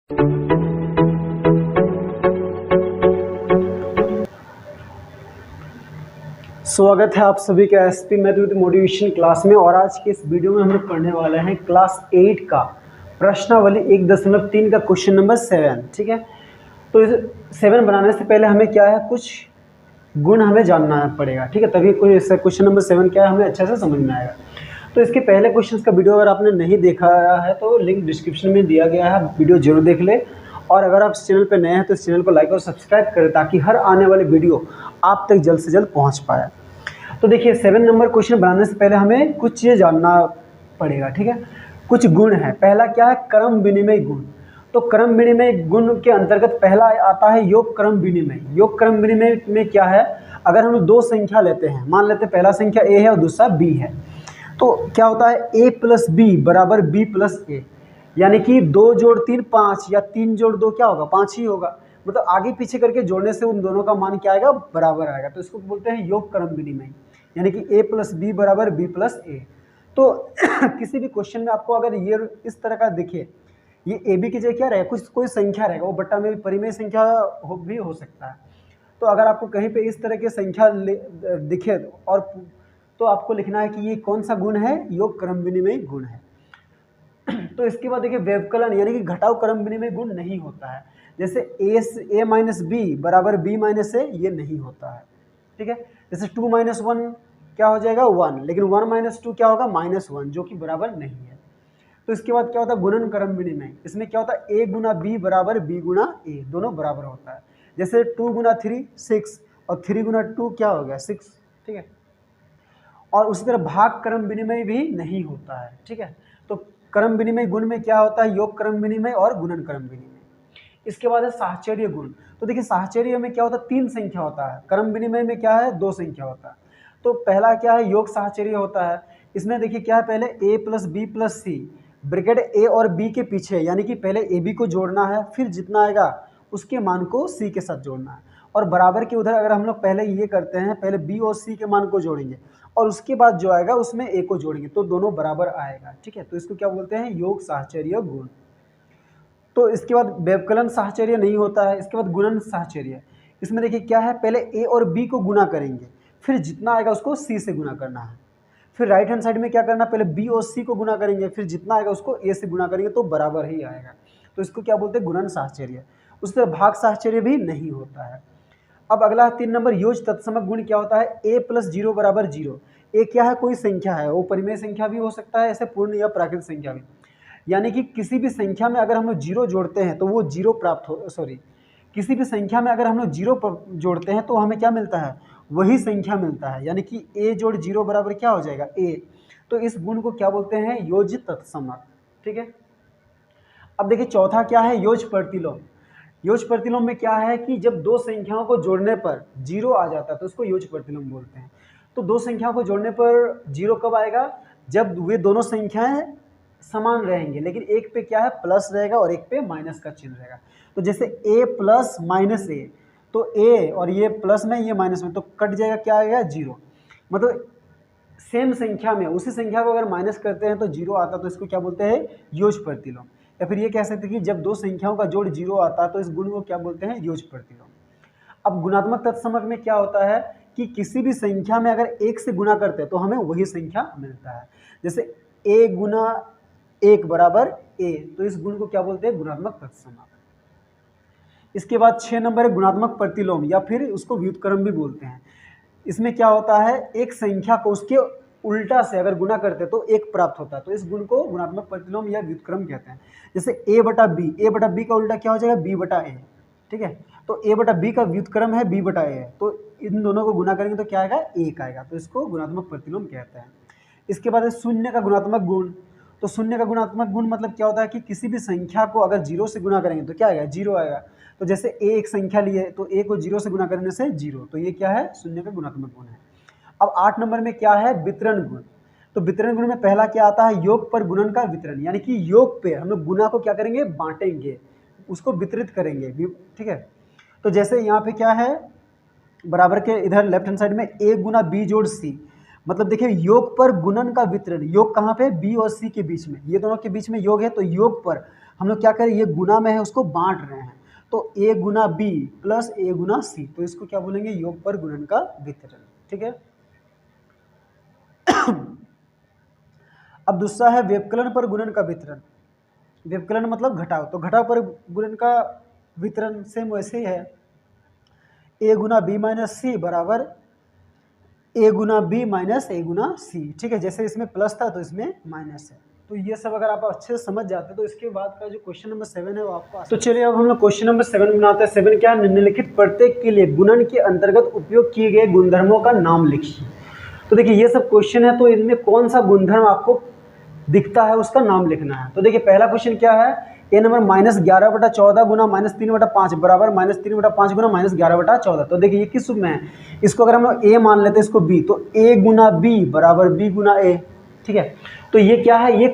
स्वागत है आप सभी का एसपी मैथ मोटिवेशन क्लास में। और आज के इस वीडियो में हम लोग पढ़ने वाले हैं क्लास 8 का प्रश्नावली 1.3 का क्वेश्चन नंबर 7। ठीक है, तो इस 7 बनाने से पहले हमें क्या है, कुछ गुण हमें जानना पड़ेगा। ठीक है, तभी कोई क्वेश्चन नंबर 7 क्या है हमें अच्छे से समझ में आएगा। तो इसके पहले क्वेश्चन का वीडियो अगर आपने नहीं देखा है तो लिंक डिस्क्रिप्शन में दिया गया है, वीडियो जरूर देख ले। और अगर आप इस चैनल पर नए हैं तो इस चैनल को लाइक और सब्सक्राइब करें ताकि हर आने वाली वीडियो आप तक जल्द से जल्द पहुंच पाए। तो देखिए 7 नंबर क्वेश्चन बनाने से पहले हमें कुछ चीज़ जानना पड़ेगा। ठीक है, कुछ गुण है। पहला क्या है, क्रम विनिमय गुण। तो क्रम विनिमय गुण के अंतर्गत पहला आता है योग क्रम विनिमय। योग क्रम विनिमय में क्या है, अगर हम दो संख्या लेते हैं, मान लेते हैं पहला संख्या a है और दूसरा b है, तो क्या होता है a प्लस बी बराबर b प्लस ए, यानी कि 2 जोड़ 3 5 या 3 जोड़ 2 क्या होगा, 5 ही होगा। मतलब आगे पीछे करके जोड़ने से उन दोनों का मान क्या आएगा, बराबर आएगा। तो इसको बोलते हैं योग क्रम विनिमय, यानी कि a प्लस बी बराबर b प्लस ए। तो किसी भी क्वेश्चन में आपको अगर ये इस तरह का दिखे, ये ए बी की जगह क्या रहेगा, कुछ कोई संख्या रहेगा, वो बट्टा में परिमेय संख्या भी हो सकता है। तो अगर आपको कहीं पे इस तरह की संख्या दिखे और तो आपको लिखना है कि ये कौन सा गुण है, योग क्रम विनिमय गुण है। तो इसके बाद देखिए व्यवकलन यानी कि घटाव क्रम विनिमय गुण नहीं होता है। जैसे a माइनस बी बराबर b माइनस ए, ये नहीं होता है। ठीक है, जैसे 2 माइनस 1 क्या हो जाएगा 1, लेकिन 1 माइनस 2 क्या होगा -1, जो कि बराबर नहीं है। तो इसके बाद क्या होता है गुणन क्रम विनिमय। इसमें क्या होता है a गुना b बराबर b गुना a, दोनों बराबर होता है। जैसे 2 गुना 3 6 और 3 गुना 2 क्या हो गया 6। ठीक है, और उसी तरह भाग क्रम विनिमय भी नहीं होता है। ठीक है, तो क्रम विनिमय गुण में क्या होता है, योग क्रम विनिमय और गुणन क्रम विनिमय। इसके बाद है साहचर्य गुण। तो देखिए साहचर्य में क्या होता है, 3 संख्या होता है, क्रम विनिमय में क्या है 2 संख्या होता है। तो पहला क्या है, योग साहचर्य होता है। इसमें देखिए क्या है, पहले a plus B plus C, bracket a और b के पीछे, यानी कि पहले ए बी को जोड़ना है, फिर जितना आएगा उसके मान को c के साथ जोड़ना है। और बराबर के उधर अगर हम लोग पहले ये करते हैं, पहले b और c के मान को जोड़ेंगे और उसके बाद जो आएगा उसमें a को जोड़ेंगे, तो दोनों बराबर आएगा। ठीक है, तो इसको क्या बोलते हैं, योग साहचर्य गुण। तो इसके बाद व्यवकलन साहचर्य नहीं होता है। इसके बाद गुणन साहचर्य, इसमें देखिए क्या है, पहले a और b को गुना करेंगे, फिर जितना आएगा उसको c से गुना करना है। फिर राइट हैंड साइड में क्या करना, पहले b और c को गुना करेंगे, फिर जितना आएगा उसको a से गुना करेंगे, तो बराबर ही आएगा। तो इसको क्या बोलते हैं, गुणन साहचर्य। उसी तरह भाग साहचर्य भी नहीं होता है। अब अगला 3 नंबर योज तत्समक गुण क्या होता है, a प्लस 0 बराबर 0। a क्या है, कोई संख्या है, वो परिमेय संख्या भी हो सकता है, ऐसे पूर्ण या प्राकृतिक संख्या भी। यानी कि किसी भी संख्या में अगर हम लोग 0 जोड़ते हैं तो वो 0 प्राप्त हो, किसी भी संख्या में अगर हम लोग 0 जोड़ते हैं तो हमें क्या मिलता है, वही संख्या मिलता है। यानी कि a जोड़ 0 बराबर क्या हो जाएगा a। तो इस गुण को क्या बोलते हैं, योज तत्समक। ठीक है, अब देखिए चौथा क्या है, योज प्रतिलोम। योज प्रतिलोम में क्या है कि जब दो संख्याओं को जोड़ने पर 0 आ जाता है तो उसको योज प्रतिलोम बोलते हैं। तो दो संख्याओं को जोड़ने पर 0 कब आएगा, जब वे दोनों संख्याएं समान रहेंगे, लेकिन एक पे क्या है प्लस रहेगा और एक पे माइनस का चिन्ह रहेगा। तो जैसे a प्लस माइनस ए, तो a और ये प्लस में ये माइनस में, तो कट जाएगा, क्या आएगा 0। मतलब सेम संख्या में उसी संख्या को अगर माइनस करते हैं तो 0 आता है, तो इसको क्या बोलते हैं, योज प्रतिलोम। या फिर ये कह सकते हैं कि जब दो संख्याओं का जोड़ 0 आता है तो इस गुण को क्या बोलते हैं, योज प्रतिलोम। अब गुणात्मक तत्समक में क्या होता है कि किसी भी संख्या में अगर 1 से गुना करते हैं तो हमें वही संख्या मिलता है। जैसे a गुना 1 बराबर a, तो इस गुण को क्या बोलते हैं, गुणात्मक तत्समक। इसके बाद 6 नंबर है गुणात्मक प्रतिलोम, या फिर उसको व्युत्क्रम भी बोलते हैं। इसमें क्या होता है, एक संख्या को उसके उल्टा से अगर गुना करते हैं तो 1 प्राप्त होता है, तो इस गुण को गुणात्मक प्रतिलोम या व्युत्क्रम कहते हैं। जैसे a बटा b का उल्टा क्या हो जाएगा, b बटा a। ठीक है, तो a बटा b का व्युत्क्रम है b बटा a है, तो इन दोनों को गुना करेंगे तो क्या आएगा, 1 आएगा, तो इसको गुणात्मक प्रतिलोम कहते हैं। इसके बाद है शून्य का गुणात्मक गुण। तो शून्य का गुणात्मक गुण मतलब क्या होता है कि किसी भी संख्या को अगर 0 से गुना करेंगे तो क्या आएगा, 0 आएगा। तो जैसे a एक संख्या लिए तो a को 0 से गुना करने से 0, तो ये क्या है, शून्य का गुणात्मक गुण है। अब 8 नंबर में क्या है, वितरण गुण। तो वितरण गुण में पहला क्या आता है, योग पर गुणन का वितरण, यानी कि योग पे हम लोग गुना को क्या करेंगे, बांटेंगे, उसको वितरित करेंगे। ठीक है, तो जैसे यहाँ पे क्या है, बराबर के इधर लेफ्ट हैंड साइड में a गुना b जोड़ c, मतलब देखिए योग पर गुणन का वितरण। योग कहाँ पे, b और c के बीच में, ये दोनों के बीच में योग है, तो योग पर हम लोग क्या करें, ये गुना में है उसको बांट रहे हैं, तो a Guna b plus a Guna c, तो इसको क्या बोलेंगे, योग पर गुणन का वितरण। ठीक है। अब दूसरा है व्यवकलन पर गुणन का वितरण। व्यवकलन मतलब घटाव, तो घटाव पर गुणन का वितरण सेम वैसे ही है, a गुना b माइनस सी बराबर a Guna b minus a गुना सी। ठीक है, जैसे इसमें प्लस था तो इसमें माइनस है। तो ये सब अगर आप अच्छे से समझ जाते तो इसके बाद का जो क्वेश्चन नंबर 7 है वो आपको। तो चलिए अब हम लोग क्वेश्चन नंबर 7 बनाते हैं। 7 क्या है, निम्नलिखित प्रत्येक के लिए गुणन के अंतर्गत उपयोग किए गए गुणधर्मों का नाम लिखिए। तो देखिए ये सब क्वेश्चन है, तो इनमें कौन सा गुणधर्म आपको दिखता है उसका नाम लिखना है। तो देखिए पहला क्वेश्चन क्या है, ए नंबर -11/14 गुना -3/5 बराबर -3/5 गुना -11/14। तो देखिए ये किस रूप में है, इसको अगर हम लोग ए मान लेते हैं इसको बी, तो ए गुना बी बराबर बी गुना ए। ठीक है, तो ये क्या है, ये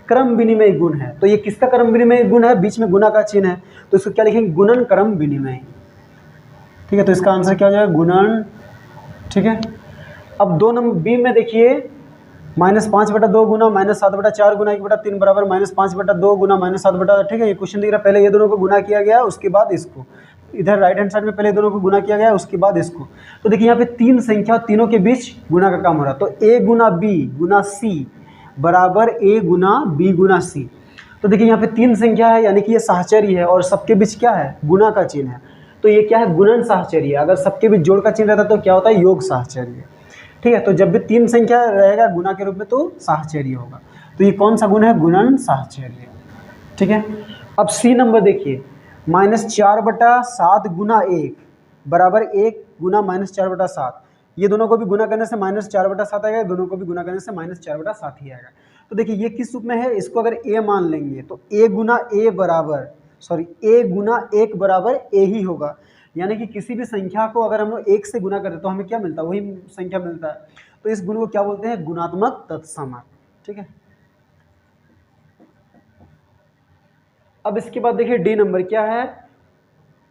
क्रम विनिमय गुण है। तो ये किसका क्रम विनिमय गुण है, बीच में गुना का चिन्ह है, तो इसको क्या लिखेंगे, गुणन क्रम विनिमय। ठीक है, तो इसका आंसर क्या हो जाएगा, गुणन। ठीक है, अब 2 नंबर बी में देखिए -5/2 गुना -7/4 गुना 1/3 बराबर -5/2 गुना -7/। ठीक है, ये क्वेश्चन दिख रहा है, पहले ये दोनों को गुना किया गया उसके बाद इसको, इधर राइट हैंड साइड में पहले दोनों को गुना किया गया उसके बाद इसको। तो देखिए यहाँ पे 3 संख्या, तीनों के बीच गुना का काम हो रहा है, तो a Guna b Guna c बराबर a Guna b Guna c। तो देखिए यहाँ पे 3 संख्या है, यानी कि ये साहचर्य है और सबके बीच क्या है, गुना का चिन्ह है, तो ये क्या है, गुणन साहचर्य। अगर सबके बीच जोड़ का चिन्ह रहता तो क्या होता है, योग साहचर्य। ठीक है, तो जब भी 3 संख्या रहेगा गुना के रूप में तो साहचर्य होगा, तो ये कौन सा गुण है, गुणन साहचर्य। ठीक है, अब सी नंबर देखिए, -4/7 गुना 1 बराबर 1 गुना -4/7। ये दोनों को भी गुना करने से -4/7 आएगा, दोनों को भी गुना करने से -4/7 ही आएगा। तो देखिए ये किस रूप में है, इसको अगर a मान लेंगे तो a गुना 1 बराबर a ही होगा, यानी कि किसी भी संख्या को अगर हम लोग 1 से गुना करते तो हमें क्या मिलता है, वही संख्या मिलता है। तो इस गुण को क्या बोलते हैं, गुणात्मक तत्समक। ठीक है, अब इसके बाद देखिए डी नंबर क्या है,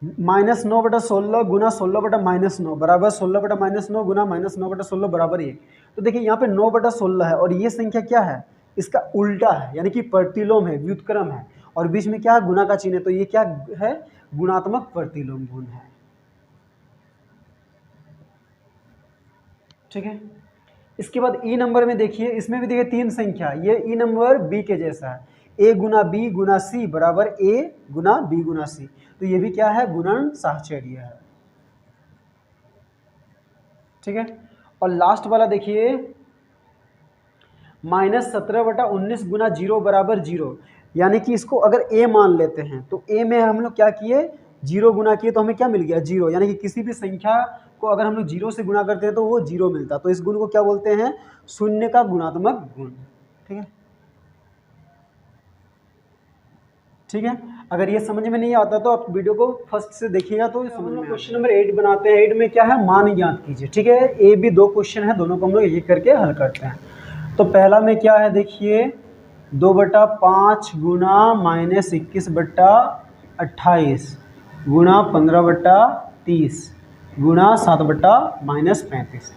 -9/16 गुना 16/-9 बराबर 16/-9 गुना -9/16 बराबर 1। तो देखिए यहाँ पे 9/16 है और ये संख्या क्या है, इसका उल्टा है, यानी कि प्रतिलोम है, व्युत्क्रम है, और बीच में क्या है, गुना का चिन्ह है, तो ये क्या है, गुणात्मक प्रतिलोम गुण है। ठीक है, इसके बाद ई नंबर में देखिए, इसमें भी देखिए 3 संख्या, ये ई नंबर बी के जैसा है, a गुना बी गुना सी बराबर a गुना बी गुना सी। तो ये भी क्या है, गुणन साहचर्य है। ठीक है, और लास्ट वाला देखिए -17/19 गुना 0 बराबर 0, यानी कि इसको अगर a मान लेते हैं तो a में हम लोग क्या किए, 0 गुना किए तो हमें क्या मिल गया, 0, यानी कि किसी भी संख्या को अगर हम लोग 0 से गुना करते हैं तो वो 0 मिलता, तो इस गुण को क्या बोलते हैं, शून्य का गुणात्मक गुण। ठीक है, ठीक है, अगर ये समझ में नहीं आता तो आप वीडियो को फर्स्ट से देखिएगा तो समझ में। क्वेश्चन नंबर 8 बनाते हैं। 8 में क्या है, मान ज्ञात कीजिए। ठीक है, ए बी 2 क्वेश्चन है, दोनों को हम लोग एक करके हल करते हैं। तो पहला में क्या है, देखिए 2/5 गुना -21/28 गुना 15/30 गुना 7/-35।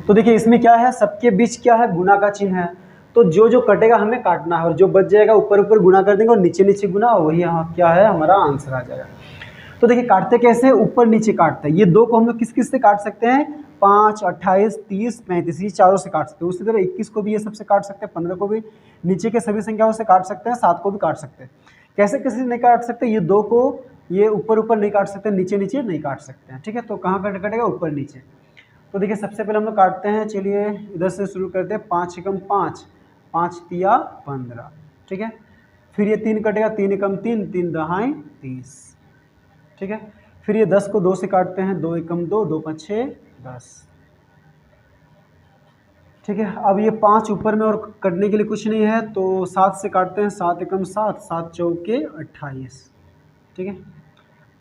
तो देखिए इसमें क्या है, सबके बीच क्या है, गुना का चिन्ह है, तो जो जो कटेगा हमें काटना है और जो बच जाएगा ऊपर ऊपर गुना कर देंगे और नीचे नीचे गुना, और वही यहाँ क्या है, हमारा आंसर आ जाएगा। तो देखिए काटते कैसे हैं, ऊपर नीचे काटते हैं। ये 2 को हम लोग किस किस से काट सकते हैं, 5, 28, 30, 35, ये चारों से काट सकते हैं। उसी तरह 21 को भी ये सबसे काट सकते हैं, 15 को भी, नीचे के सभी संख्याओं से काट सकते हैं, 7 को भी काट सकते हैं। कैसे कैसे नहीं काट सकते, ये 2 को ये ऊपर ऊपर नहीं काट सकते, नीचे नीचे नहीं काट सकते हैं। ठीक है, तो कहाँ कटेगा, ऊपर नीचे। तो देखिए सबसे पहले हम लोग काटते हैं, चलिए इधर से शुरू करते हैं, 5 एकम 5, 5 तिया 15। ठीक है, फिर ये 3 कटेगा, 3 एकम 3, 3 दहाई 30। ठीक है, फिर ये 10 को 2 से काटते हैं, 2 एकम 2, 2 5 10। ठीक है, अब ये 5 ऊपर में और कटने के लिए कुछ नहीं है, तो 7 से काटते हैं, 7 एकम 7, 7 चौके 28। ठीक है,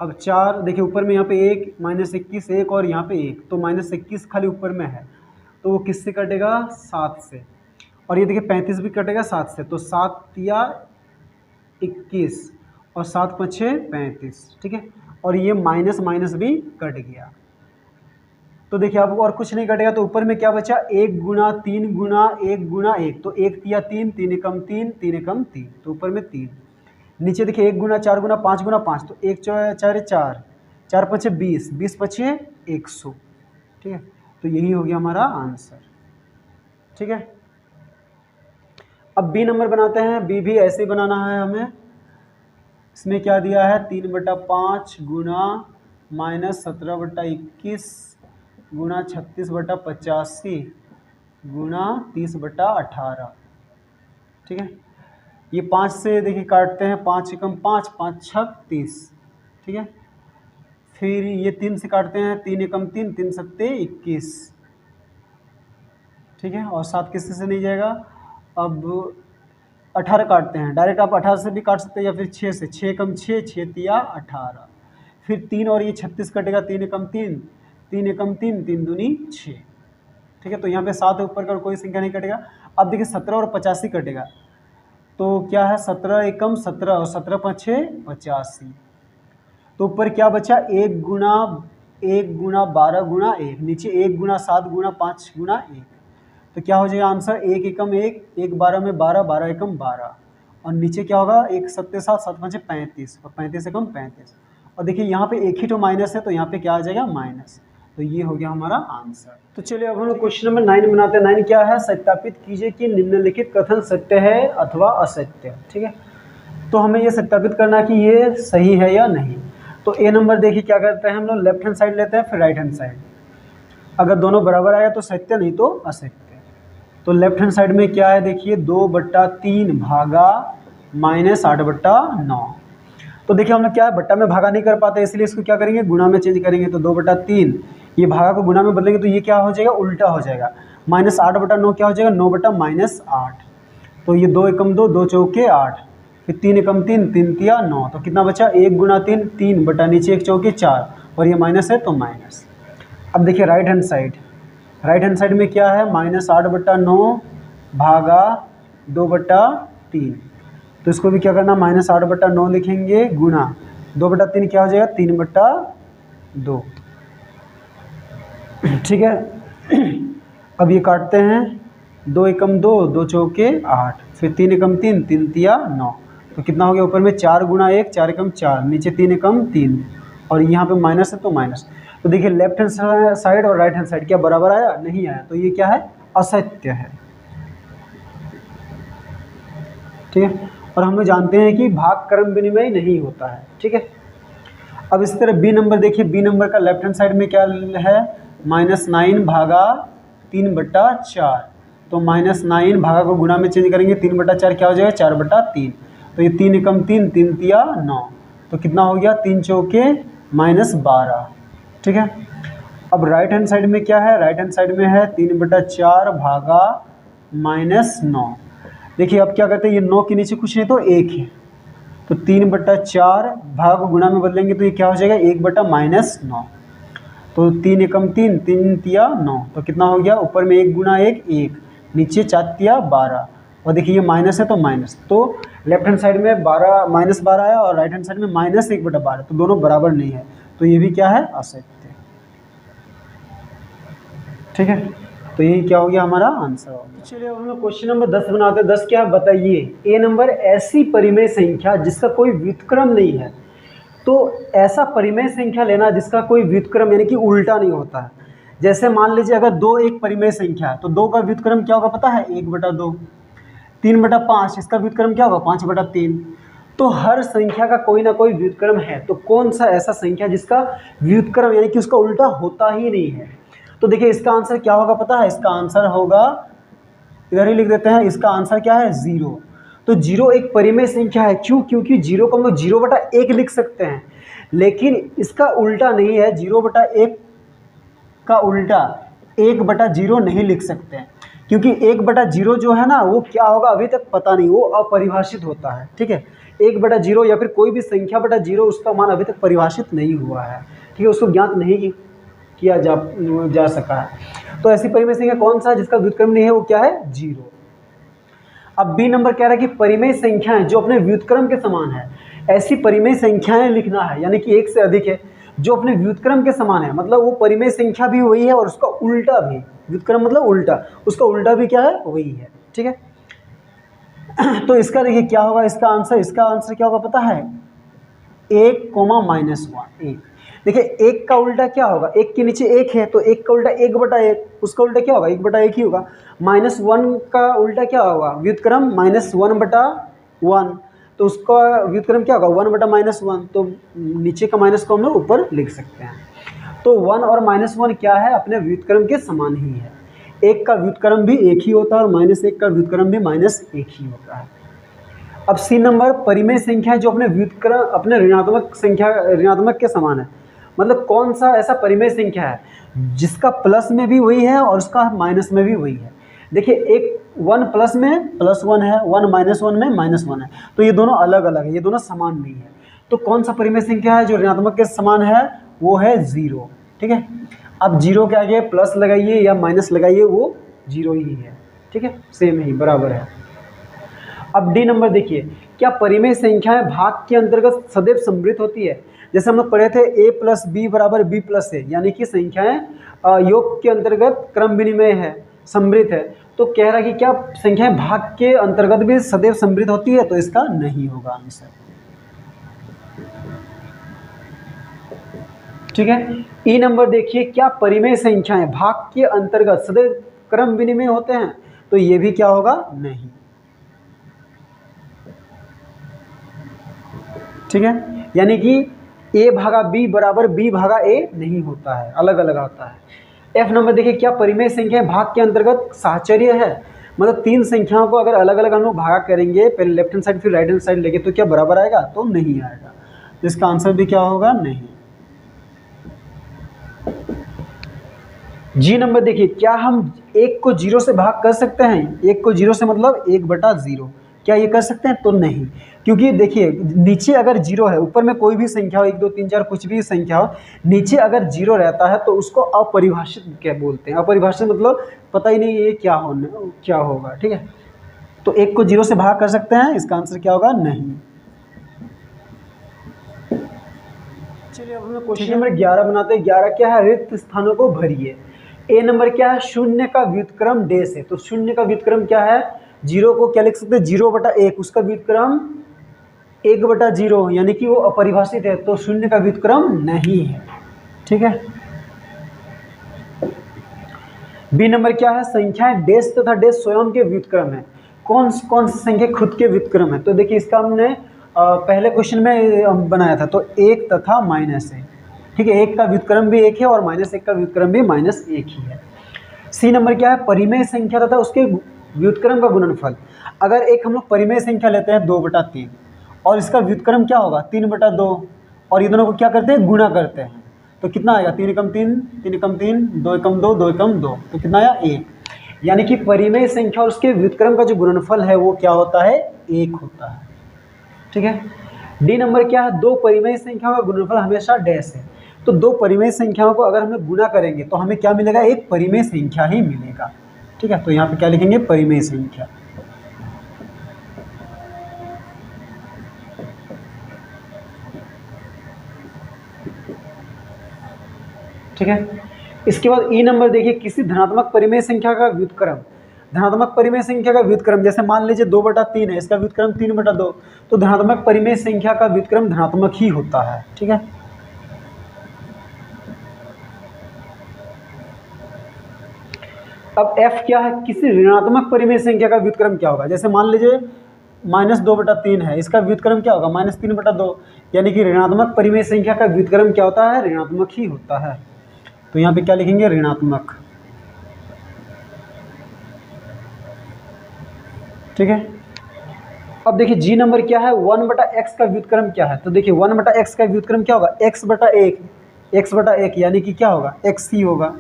अब 4 देखिए ऊपर में यहाँ पे 1, -21 1 और यहाँ पे 1, तो -21 खाली ऊपर में है, तो वो किससे कटेगा, 7 से। और ये देखिए 35 भी कटेगा 7 से, तो 7 तिया 21 और 7 5 35। ठीक है, और ये माइनस माइनस भी कट गया। तो देखिए अब और कुछ नहीं कटेगा, तो ऊपर में क्या बचा, 1 गुना 3 गुना 1 गुना 1, तो 1 तिया 3, 3 एकम 3, 3 एकम 3, तो ऊपर में 3। नीचे देखिए 1 गुना 4 गुना 5 गुना 5, तो 1 4 4 4 5 20, 20 5 100, ठीक है। तो यही हो गया हमारा आंसर, ठीक है। अब बी नंबर बनाते हैं। बी भी ऐसे ही बनाना है हमें। इसमें क्या दिया है, 3/5 गुना -17/21 गुना 36/85 गुना 30/18, ठीक है। ये 5 से देखिए काटते हैं, 5 एकम 5, 5 छक 30, ठीक है। फिर ये 3 से काटते हैं, 3 एकम 3, 3 सत्ते 21, ठीक है। और 7 किसी से नहीं जाएगा। अब 18 काटते हैं, डायरेक्ट आप 18 से भी काट सकते हैं या फिर 6 से, 6 एकम 6, 6 तिया 18, फिर 3 और ये 36 कटेगा, 3 एकम 3, 3 एकम 3, 3 दूनी 6, ठीक है। तो यहाँ पे 7 ऊपर का कोई संख्या नहीं कटेगा। अब देखिए 17 और 85 कटेगा, तो क्या है, 17 एकम 17 और 17 5 85, तो ऊपर क्या बचा, 1 गुना 12 गुना 1, नीचे 1 गुना 7 गुना 5 गुना 1, तो क्या हो जाएगा आंसर, 1 एकम 1, 1 12 में 12, 12 एकम 12, और नीचे क्या होगा, 1 सत्ते 7, 7 5 35, और 35 एकम 35, और देखिए यहाँ पे एक ही तो माइनस है, तो यहाँ पे क्या आ जाएगा, माइनस। तो ये हो गया हमारा आंसर। तो चलिए अब हम लोग क्वेश्चन नंबर 9 बनाते हैं। 9 क्या है, सत्यापित कीजिए कि निम्नलिखित कथन सत्य है अथवा असत्य, ठीक है। तो हमें ये सत्यापित करना है कि ये सही है या नहीं। तो ए नंबर देखिए क्या करते हैं हम लोग, लेफ्ट हैंड साइड लेते हैं, फिर राइट हैंड साइड। अगर दोनों बराबर आएगा तो सत्य, नहीं तो असत्य। तो लेफ्ट हैंड साइड में क्या है, देखिए 2/3 भागा -8/9। तो देखिए हम लोग क्या है, बट्टा में भागा नहीं कर पाते, इसलिए इसको क्या करेंगे, गुणा में चेंज करेंगे। तो 2/3, ये भागा को गुणा में बदलेंगे तो ये क्या हो जाएगा, उल्टा हो जाएगा। -8/9 क्या हो जाएगा, 9/-8। तो ये 2 एकम 2, 2 चौके 8, फिर 3 एकम 3, 3 तिया 9, तो कितना बचा, 1 गुना 3, 3 बटा नीचे 1 चौके 4, और ये माइनस है तो माइनस। अब देखिए right hand side, right hand side में क्या है, -8/9 भागा 2/3, तो इसको भी क्या करना, -8/9 लिखेंगे, गुना 2/3 क्या हो जाएगा, 3/2, ठीक है। अब ये काटते हैं, 2 एकम 2, 2 चौके 8, फिर 3 एकम 3, 3 तिया 9, तो कितना हो गया, ऊपर में 4 गुना 1, 4 एकम 4, नीचे 3 एकम 3, और यहाँ पे माइनस है तो माइनस। तो देखिए लेफ्ट हैंड साइड और राइट हैंड साइड क्या बराबर आया, नहीं आया, तो ये क्या है, असत्य है, ठीक है। और हम लोग जानते हैं कि भाग क्रम विनिमय नहीं होता है, ठीक है। अब इस तरह बी नंबर देखिए, बी नंबर का लेफ्ट हैंड साइड में क्या है, -9 भागा 3/4, तो -9 भागा को गुणा में चेंज करेंगे, 3/4 क्या हो जाएगा, 4/3, तो ये 3 एकम 3, 3 तिया 9, तो कितना हो गया, 3 चौके -12, ठीक है। अब राइट हैंड साइड में क्या है, राइट हैंड साइड में है 3/4 भागा -9। देखिए अब क्या करते हैं, ये 9 के नीचे कुछ नहीं तो 1 है, तो 3/4 भाग को गुणा में बदलेंगे तो ये क्या हो जाएगा, 1/-9, तो 3 एकम 3, 3 तिया 9, तो कितना हो गया, ऊपर में 1 गुना 1, 1, नीचे 4 तिया 12, और देखिए ये माइनस है तो माइनस, तो लेफ्ट हैंड साइड में -12 आया और राइट हैंड साइड में -1/12, तो दोनों बराबर नहीं है, तो ये भी क्या है, असत्य, ठीक है। तो यही क्या हो गया, हमारा आंसर हो गया। चलिए अब हम लोग क्वेश्चन नंबर 10 बनाते हैं। 10 क्या है, बताइए। ए नंबर, ऐसी परिमेय संख्या जिसका कोई व्युत्क्रम नहीं है। तो ऐसा परिमेय संख्या लेना जिसका कोई व्युत्क्रम यानी कि उल्टा नहीं होता है। जैसे मान लीजिए अगर 2 एक परिमेय संख्या है तो 2 का व्युत्क्रम क्या होगा पता है, 1/2। 3/5 इसका व्युत्क्रम क्या होगा, 5/3। तो हर संख्या का कोई ना कोई व्युत्क्रम है। तो कौन सा ऐसा संख्या जिसका व्युत्क्रम यानी कि उसका उल्टा होता ही नहीं है। तो देखिए इसका आंसर क्या होगा पता है, इसका आंसर होगा, इधर ही लिख देते हैं, इसका आंसर क्या है, 0। तो 0 एक परिमेय संख्या है, क्यों, क्योंकि 0 को हम लोग 0/1 लिख सकते हैं, लेकिन इसका उल्टा नहीं है, 0/1 का उल्टा 1/0 नहीं लिख सकते हैं, क्योंकि 1/0 जो है ना वो क्या होगा अभी तक पता नहीं, वो अपरिभाषित होता है, ठीक है। 1/0 या फिर कोई भी संख्या बटा 0 उसका मान अभी तक परिभाषित नहीं हुआ है, ठीक है, उसको ज्ञात नहीं किया जा सका है। तो ऐसी परिमेय संख्या कौन सा जिसका व्युत्क्रम नहीं है, वो क्या है, 0। अब बी नंबर कह रहा है कि परिमेय संख्याएं जो अपने व्युत्क्रम के समान है, ऐसी परिमेय संख्याएं लिखना है, यानी कि एक से अधिक है जो अपने व्युत्क्रम के समान है, मतलब वो परिमेय संख्या भी वही है और उसका उल्टा भी, व्युत्क्रम मतलब उल्टा, उसका उल्टा भी क्या है, वही है, ठीक है। तो इसका देखिए क्या होगा, इसका आंसर क्या होगा पता है, 1 कोमा -1 1। देखिए 1 का उल्टा क्या होगा, 1 के नीचे 1 है तो 1 का उल्टा 1/1, उसका उल्टा क्या होगा 1/1 ही होगा। -1 का उल्टा क्या होगा, व्युत्क्रम -1/1, तो उसका व्युत्क्रम क्या होगा 1/-1, तो नीचे का माइनस को हम लोग ऊपर लिख सकते हैं। तो 1 और -1 क्या है, अपने व्युत्क्रम के समान ही है। 1 का व्युत्क्रम भी 1 ही होता है और -1 का व्युत्क्रम भी -1 ही होता है। अब सी नंबर, परिमेय संख्या जो अपने व्युत्क्रम अपने ऋणात्मक के समान है। मतलब कौन सा ऐसा परिमेय संख्या है जिसका प्लस में भी वही है और उसका माइनस में भी वही है। देखिए एक 1 प्लस में +1 है, 1 -1 में -1 है, तो ये दोनों अलग अलग है, ये दोनों समान नहीं है। तो कौन सा परिमेय संख्या है जो ऋणात्मक के समान है, वो है 0। ठीक है, अब 0 के आगे प्लस लगाइए या माइनस लगाइए, वो 0 ही है। ठीक है, सेम ही बराबर है। अब डी नंबर देखिए, क्या परिमेय संख्याएं भाग के अंतर्गत सदैव समृद्ध होती है। जैसे हम लोग पढ़े थे a + b = b + a, यानी कि संख्याएं योग के अंतर्गत क्रम विनिमय है, समृद्ध है। तो कह रहा है कि क्या संख्याएं भाग के अंतर्गत भी सदैव समृद्ध होती है, तो इसका नहीं होगा आंसर। ठीक है, ई नंबर देखिए, क्या परिमेय संख्याएं भाग के अंतर्गत सदैव क्रम विनिमय होते हैं, तो ये भी क्या होगा, नहीं। ठीक है, यानी कि a/b = b/a नहीं होता है, अलग अलग आता है। एफ नंबर देखिए, क्या परिमेय संख्या भाग के अंतर्गत साहचर्य है। मतलब 3 संख्याओं को अगर अलग अलग हम लोग भागा करेंगे, पहले लेफ्ट हैंड साइड फिर राइट हैंड साइड लेके, तो क्या बराबर आएगा, तो नहीं आएगा। तो इसका आंसर भी क्या होगा, नहीं। जी नंबर देखिए, क्या हम 1 को 0 से भाग कर सकते हैं। 1 को 0 से मतलब 1/0, क्या ये कर सकते हैं, तो नहीं। क्योंकि देखिए नीचे अगर 0 है, ऊपर में कोई भी संख्या हो, 1 2 3 4 कुछ भी संख्या हो, नीचे अगर 0 रहता है तो उसको अपरिभाषित क्या बोलते हैं। अपरिभाषित मतलब पता ही नहीं ये क्या होगा। ठीक है, तो 1 को 0 से भाग कर सकते हैं, इसका आंसर क्या होगा, नहीं। चलिए अब हम क्वेश्चन नंबर 11 बनाते हैं। 11 क्या है, रिक्त स्थानों को भरिए। ए नंबर क्या है, 0 का व्युत्क्रम डेश है। तो 0 का व्युत्क्रम क्या है, 0 को क्या लिख सकते हैं, 0/1, उसका व्युत्क्रम 1/0, यानी कि वो अपरिभाषित है, तो 0 का व्युत्क्रम नहीं है। ठीक है, बी नंबर क्या है, संख्याएं डेश तथा डेश स्वयं के व्युत्क्रम है। कौन सी संख्या खुद के व्युत्क्रम है, तो देखिए इसका हमने पहले क्वेश्चन में बनाया था, तो 1 तथा माइनस है। ठीक है, 1 का व्युत्क्रम भी 1 है और -1 का व्युत्क्रम भी -1 ही है। सी नंबर क्या है, परिमेय संख्या तथा उसके व्युत्क्रम का गुणनफल। अगर एक हम लोग परिमेय संख्या लेते हैं 2/3 और इसका व्युत्क्रम क्या होगा 3/2, और ये दोनों को क्या करते हैं, गुणा करते हैं, तो कितना आएगा, 3 × 3 3 × 3 2 × 2 2 × 2, तो कितना आया, 1। यानी कि परिमेय संख्या और उसके व्युत्क्रम का जो गुणनफल है वो क्या होता है, 1 होता है। ठीक है, डी नंबर क्या है, 2 परिमेय संख्याओं का गुणनफल हमेशा डैश है। तो 2 परिमेय संख्याओं को अगर हमें गुणा करेंगे तो हमें क्या मिलेगा, एक परिमेय संख्या ही मिलेगा। ठीक है, तो यहाँ पे क्या लिखेंगे, परिमेय संख्या। ठीक है, इसके बाद ई नंबर देखिए, किसी धनात्मक परिमेय संख्या का व्युत्क्रम। धनात्मक परिमेय संख्या का व्युत्क्रम, जैसे मान लीजिए 2/3 है, इसका व्युत्क्रम 3/2, तो धनात्मक परिमेय संख्या का व्युत्क्रम धनात्मक ही होता है। ठीक है, अब एफ क्या है, किसी ऋणात्मक परिमेय संख्या का व्युत्क्रम क्या होगा। जैसे मान लीजिए -2/3 है, इसका व्युत्क्रम क्या होगा, -3/2, यानी कि ऋणात्मक परिमेय संख्या का व्युत्क्रम क्या होता है, ऋणात्मक ही होता है। तो यहाँ पे क्या लिखेंगे, ऋणात्मक। ठीक है, अब देखिए जी नंबर क्या है, 1/x का व्युत्क्रम क्या है। तो देखिए 1/x का व्युत्क्रम क्या होगा, x/1, यानी कि क्या होगा, x ही होगा।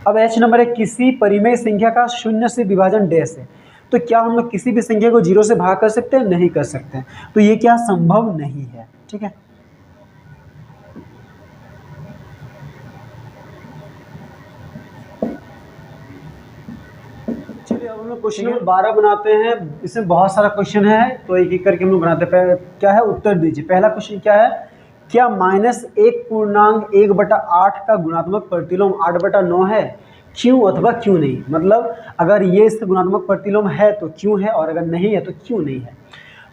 अब एच नंबर है, किसी परिमेय संख्या का 0 से विभाजन डैश है। तो क्या हम लोग किसी भी संख्या को 0 से भाग कर सकते हैं, नहीं कर सकते हैं, तो ये क्या संभव नहीं है। ठीक है, चलिए अब हम लोग क्वेश्चन नंबर 12 बनाते हैं। इसमें बहुत सारा क्वेश्चन है, तो एक एक करके हम लोग बनाते हैं। क्या है, उत्तर दीजिए। पहला क्वेश्चन क्या है, क्या -1 पूर्णांक 1/8 का गुणात्मक प्रतिलोम 8/9 है। क्यों अथवा क्यों नहीं, मतलब अगर ये इसका गुणात्मक प्रतिलोम है तो क्यों है, और अगर नहीं है तो क्यों नहीं है।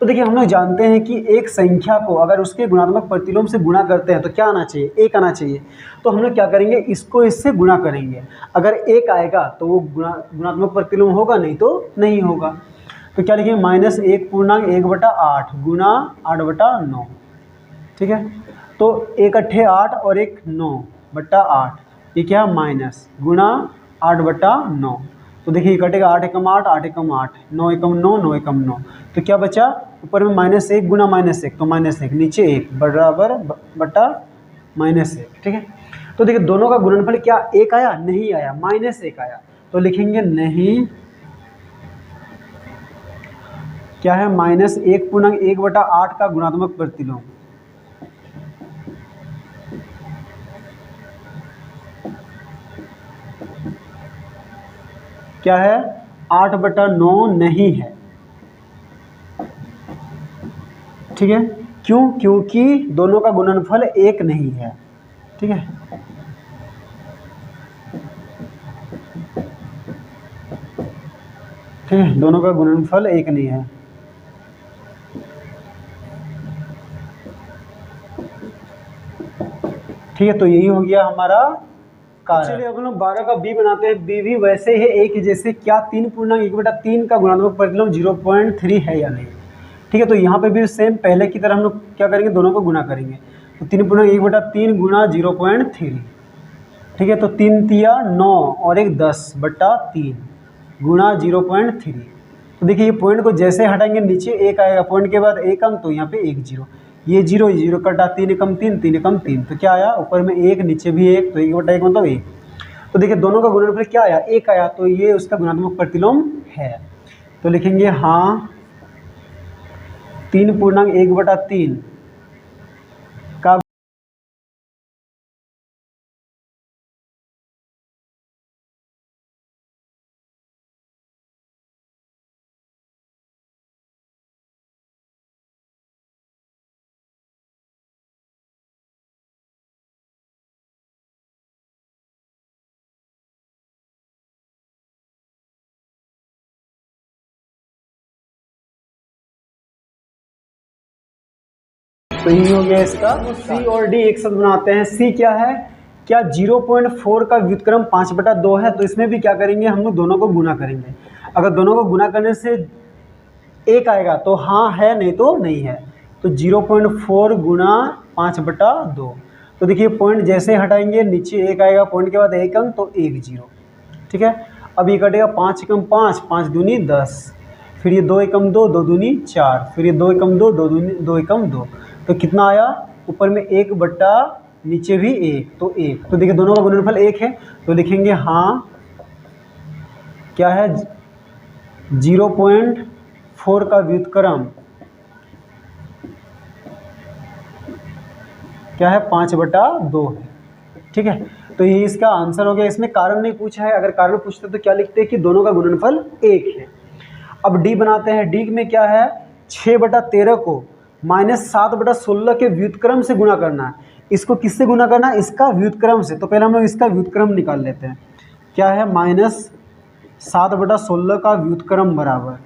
तो देखिए हम लोग जानते हैं कि एक संख्या को अगर उसके गुणात्मक प्रतिलोम से गुणा करते हैं तो क्या आना चाहिए, एक आना चाहिए। तो हम लोग क्या करेंगे, इसको इससे गुणा करेंगे। अगर एक आएगा तो वो गुणात्मक प्रतिलोम होगा, नहीं तो नहीं होगा। तो क्या लिखेंगे, -1 गुणा 8/9। ठीक है, तो 1 अट्ठे 8 और 1 9/8, ये क्या है माइनस गुणा 8/9। तो देखिए कटेगा 8 एकम 8, 8 एकम 8, 9 एकम 9, 9 एकम 9। तो क्या बचा ऊपर में -1 गुणा -1, तो -1 नीचे 1 बराबर बटा -1। ठीक है, तो देखिए दोनों का गुणनफल क्या 1 आया, नहीं आया, -1 आया। तो लिखेंगे नहीं, क्या है -1/1/8 का गुणात्मक प्रतिलोम। क्या है, 8/9 नहीं है। ठीक है, क्यों, क्योंकि दोनों का गुणनफल 1 नहीं है। ठीक है, ठीक है, दोनों का गुणनफल 1 नहीं है। ठीक है, तो यही हो गया हमारा कार्य। चलिए अब हम 12 का बी बनाते हैं। बी भी वैसे ही एक जैसे, क्या 3/1/3 का गुणात्मक प्रतिलोम 0.3 है या नहीं। ठीक है, तो यहाँ पे भी सेम पहले की तरह हम लोग क्या करेंगे, दोनों को गुणा करेंगे। तो 3/1/3 गुणा 0.3। ठीक है, तो 3 तिया 9 और 1 10/3 गुणा 0.3। तो देखिए ये पॉइंट को जैसे हटाएंगे नीचे 1 आएगा, पॉइंट के बाद 1 अंक, तो यहाँ पे 1 0, ये 0 0 कटा 3 एकम 3, 3 एकम 3, तो क्या आया ऊपर में 1 नीचे भी 1, तो 1/1 मतलब 1। तो देखिए दोनों का गुणनफल क्या आया, 1 आया, तो ये उसका गुणात्मक प्रतिलोम है। तो लिखेंगे हाँ 3/1/3 का तो ये हो गया इसका। सी और डी एक साथ बनाते हैं। सी क्या है, क्या 0.4 का व्युत्क्रम 5/2 है, तो इसमें भी क्या करेंगे हम लोग, दोनों को गुना करेंगे। अगर दोनों को गुना करने से 1 आएगा तो हाँ है, नहीं तो नहीं है। तो 0.4 गुणा 5/2। तो देखिए पॉइंट जैसे हटाएंगे नीचे 1 आएगा, पॉइंट के बाद 1 अंक, तो 1 0। ठीक है, अब ये कटेगा 5 एकम 5, 5 दूनी 10, फिर ये 2 एकम 2, 2 दूनी 4, फिर ये 2 एकम 2, 2 दूनी 2 एकम 2, तो कितना आया ऊपर में 1 बटा नीचे भी 1, तो 1। तो देखिए दोनों का गुणनफल 1 है, तो लिखेंगे हाँ क्या है 0.4 का व्युत्क्रम क्या है 5/2 है। ठीक है, तो ये इसका आंसर हो गया। इसमें कारण नहीं पूछा है, अगर कारण पूछते तो क्या लिखते हैं कि दोनों का गुणनफल 1 है। अब डी बनाते हैं। डी में क्या है, 6/13 को -7/16 के व्युत्क्रम से गुणा करना है। इसको किससे गुणा करना है, इसका व्युत्क्रम से। तो पहले हम लोग इसका व्युत्क्रम निकाल लेते हैं। क्या है -7/16 का व्युत्क्रम बराबर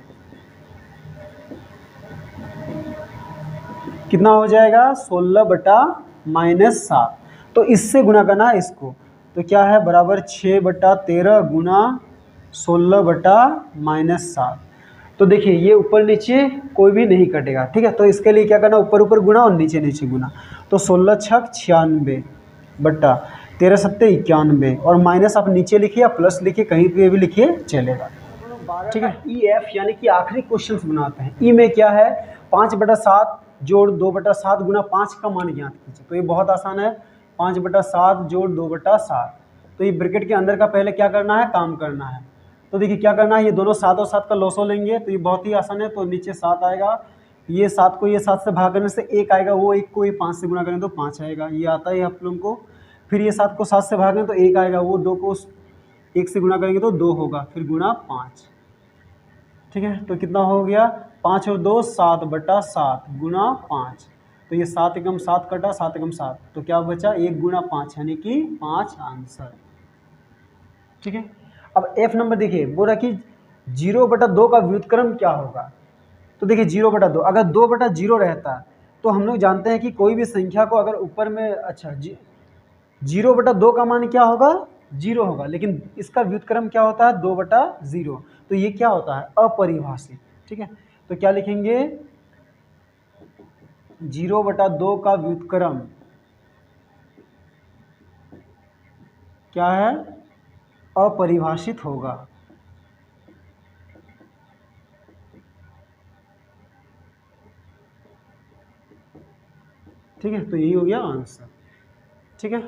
कितना हो जाएगा, 16/-7। तो इससे गुणा करना है इसको, तो क्या है बराबर 6/13 गुणा 16/-7। तो देखिए ये ऊपर नीचे कोई भी नहीं कटेगा। ठीक है, तो इसके लिए क्या करना, ऊपर ऊपर गुना और नीचे नीचे गुना। तो 16 छक 96 बट्टा 13 सत्ते 91, और माइनस आप नीचे लिखिए या प्लस लिखिए, कहीं पे भी लिखिए चलेगा। ठीक है, ई एफ यानी कि आखिरी क्वेश्चन बनाते हैं। ई में क्या है, 5/7 जोड़ 2/7 गुना 5 का मान ज्ञात कीजिए। तो ये बहुत आसान है, 5/7 जोड़ 2/7। तो ये ब्रैकेट के अंदर का पहले क्या करना है, काम करना है। तो देखिए क्या करना है, ये दोनों 7 और 7 का लॉसो लेंगे, तो ये बहुत ही आसान है। तो नीचे 7 आएगा, ये 7 को ये 7 से भाग करने से 1 आएगा, वो 1 को ये 5 से गुणा करें तो 5 आएगा, ये आता है आप लोगों को। फिर ये 7 को 7 से भागें तो 1 आएगा, वो 2 को 1 से गुणा करेंगे तो 2 होगा, फिर गुणा 5। ठीक है, तो कितना हो गया, 5 और 2 7/7 गुणा 5। तो ये 7 एकम 7 कटा, 7 एकम 7, तो क्या बचा 1 गुणा 5 यानी कि 5 आंसर। ठीक है। अब एफ नंबर देखिए, बोल रहा कि 0/2 का व्युत्क्रम क्या होगा। तो देखिए 0/2, अगर 2/0 रहता तो हम लोग जानते हैं कि कोई भी संख्या को अगर ऊपर में, अच्छा 0/2 का मान क्या होगा, 0 होगा, लेकिन इसका व्युत्क्रम क्या होता है, 2/0। तो ये क्या होता है, अपरिभाषित। ठीक है, तो क्या लिखेंगे, 0/2 का व्युत्क्रम क्या है, अपरिभाषित होगा। ठीक है, तो यही हो गया आंसर। ठीक है।